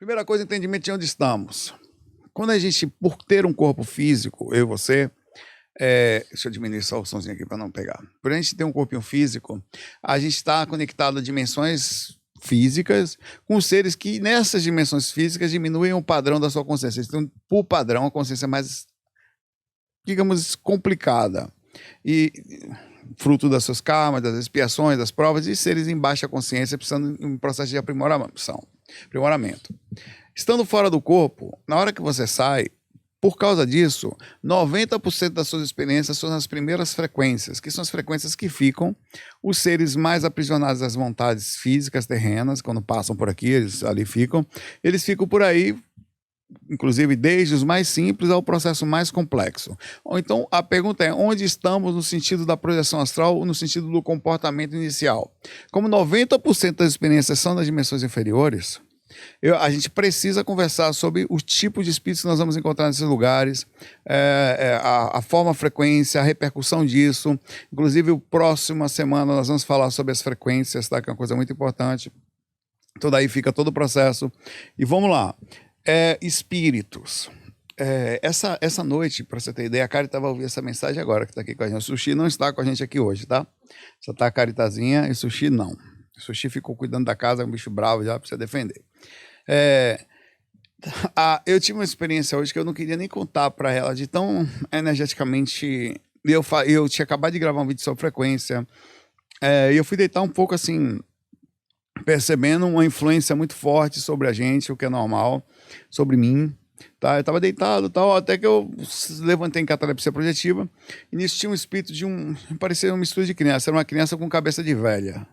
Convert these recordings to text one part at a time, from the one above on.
Primeira coisa, entendimento de onde estamos. Quando a gente, por ter um corpo físico, eu e você, deixa eu diminuir só o somzinho aqui para não pegar. Por a gente ter um corpinho físico, a gente está conectado a dimensões físicas com seres que nessas dimensões físicas diminuem o padrão da sua consciência. Então, por padrão, a consciência é mais, digamos, complicada. E fruto das suas karmas, das expiações, das provas, e seres em baixa consciência precisando de um processo de aprimoramento. Estando fora do corpo, na hora que você sai, por causa disso, 90% das suas experiências são nas primeiras frequências, que são as frequências que ficam os seres mais aprisionados às vontades físicas terrenas, quando passam por aqui, eles ficam por aí, inclusive desde os mais simples ao processo mais complexo. Ou então a pergunta é, onde estamos no sentido da projeção astral ou no sentido do comportamento inicial? Como 90% das experiências são nas dimensões inferiores, a gente precisa conversar sobre o tipo de espíritos que nós vamos encontrar nesses lugares, a forma, a frequência, a repercussão disso. Inclusive, próxima semana nós vamos falar sobre as frequências, tá? Que é uma coisa muito importante. Então daí fica todo o processo. E vamos lá. Espíritos. Essa noite, para você ter ideia, a Cari estava ouvindo essa mensagem agora, que está aqui com a gente. O Sushi não está com a gente aqui hoje, tá? Só está a Caritazinha e o Sushi não. O Sushi ficou cuidando da casa, é um bicho bravo já, precisa defender. Eu tive uma experiência hoje que eu não queria nem contar para ela, de tão energeticamente... Eu tinha acabado de gravar um vídeo sobre frequência, e eu fui deitar um pouco assim, percebendo uma influência muito forte sobre a gente, o que é normal, sobre mim. Tá? Eu estava deitado, tal, até que eu levantei em catalepsia projetiva, e nisso tinha um espírito parecia uma mistura de criança, era uma criança com cabeça de velha.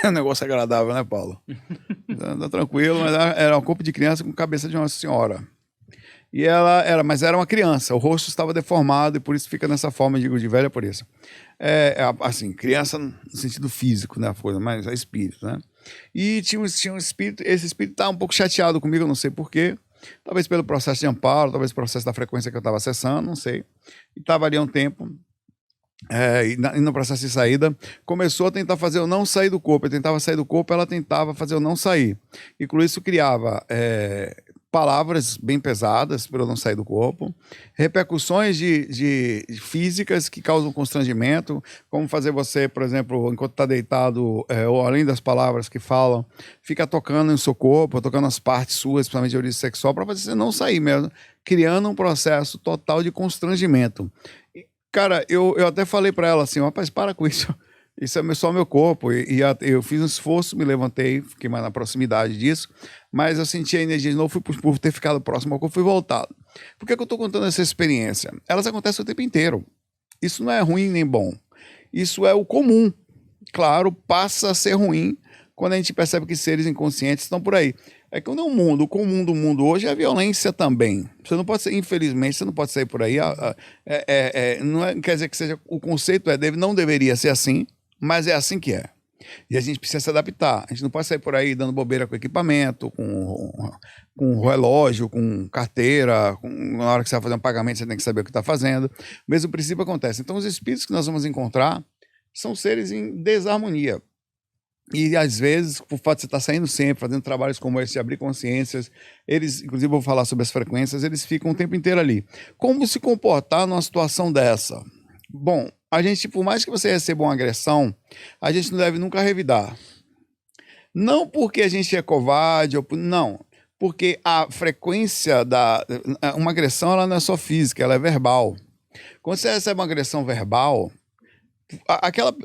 É um negócio agradável, né, Paulo? Tá tranquilo, mas era um corpo de criança com cabeça de uma senhora. E mas era uma criança, o rosto estava deformado e por isso fica nessa forma, digo, de velha por isso. Assim, criança no sentido físico, né, a coisa, mas é espírito, né? E tinha um espírito, esse espírito estava um pouco chateado comigo, eu não sei porquê. Talvez pelo processo de amparo, talvez pelo processo da frequência que eu estava acessando, não sei. E estava ali há um tempo. E no processo de saída, começou a tentar fazer eu não sair do corpo. Eu tentava sair do corpo, ela tentava fazer eu não sair. E com isso criava palavras bem pesadas para eu não sair do corpo, repercussões de físicas que causam constrangimento, como fazer você, por exemplo, enquanto está deitado, ou além das palavras que falam, fica tocando no seu corpo, tocando as partes suas, principalmente de origem sexual, para fazer você não sair mesmo, criando um processo total de constrangimento. Cara, eu até falei para ela assim, rapaz, para com isso. Isso é só meu corpo. Eu fiz um esforço, me levantei, fiquei mais na proximidade disso, mas eu senti a energia de novo, por ter ficado próximo ao corpo, fui voltado. Por que eu estou contando essa experiência? Elas acontecem o tempo inteiro. Isso não é ruim nem bom. Isso é o comum. Claro, passa a ser ruim quando a gente percebe que seres inconscientes estão por aí. É que o comum do mundo hoje é a violência também. Você não pode ser, infelizmente, você não pode sair por aí. Não quer dizer que seja, o conceito não deveria ser assim, mas é assim que é. E a gente precisa se adaptar. A gente não pode sair por aí dando bobeira com equipamento, com relógio, com carteira. Na hora que você vai fazer um pagamento, você tem que saber o que está fazendo. O mesmo princípio acontece. Então, os espíritos que nós vamos encontrar são seres em desarmonia. E às vezes, por fato de você estar saindo sempre, fazendo trabalhos como esse, de abrir consciências, eles, inclusive eu vou falar sobre as frequências, eles ficam o tempo inteiro ali. Como se comportar numa situação dessa? Bom, a gente, por mais que você receba uma agressão, a gente não deve nunca revidar. Não porque a gente é covarde, não. Porque a frequência uma agressão, ela não é só física, ela é verbal. Quando você recebe uma agressão verbal,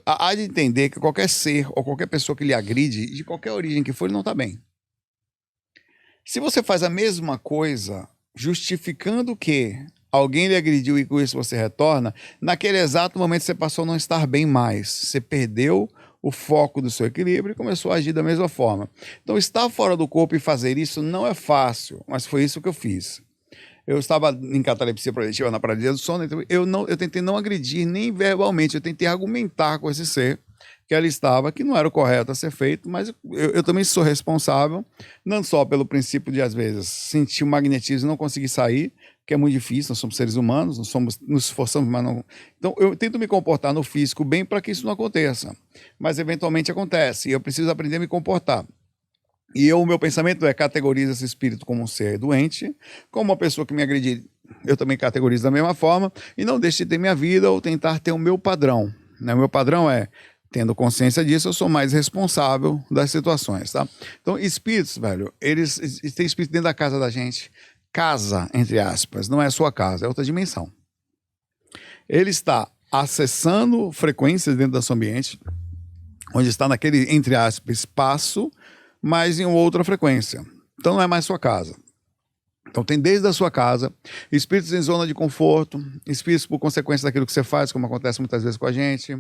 há de entender que qualquer ser ou qualquer pessoa que lhe agride, de qualquer origem que for, ele não está bem. Se você faz a mesma coisa, justificando que alguém lhe agrediu e com isso você retorna, naquele exato momento você passou a não estar bem mais. Você perdeu o foco do seu equilíbrio e começou a agir da mesma forma. Então, estar fora do corpo e fazer isso não é fácil, mas foi isso que eu fiz. Eu estava em catalepsia projetiva na paralisia do sono, então eu tentei não agredir nem verbalmente, eu tentei argumentar com esse ser que ela estava, que não era o correto a ser feito, mas eu também sou responsável, não só pelo princípio de, às vezes, sentir o magnetismo e não conseguir sair, que é muito difícil, nós somos seres humanos, nos esforçamos, mas não... Então, eu tento me comportar no físico bem para que isso não aconteça, mas eventualmente acontece, e eu preciso aprender a me comportar. E o meu pensamento é: categoriza esse espírito como um ser doente, como uma pessoa que me agredir, eu também categorizo da mesma forma, e não deixe de ter minha vida ou tentar ter o meu padrão. Né? O meu padrão é, tendo consciência disso, eu sou mais responsável das situações, tá? Então, espíritos, velho, eles têm espírito dentro da casa da gente. Casa, entre aspas, não é a sua casa, é outra dimensão. Ele está acessando frequências dentro do seu ambiente, onde está naquele, entre aspas, espaço, mas em outra frequência. Então não é mais sua casa. Então tem desde a sua casa, espíritos em zona de conforto, espíritos por consequência daquilo que você faz, como acontece muitas vezes com a gente.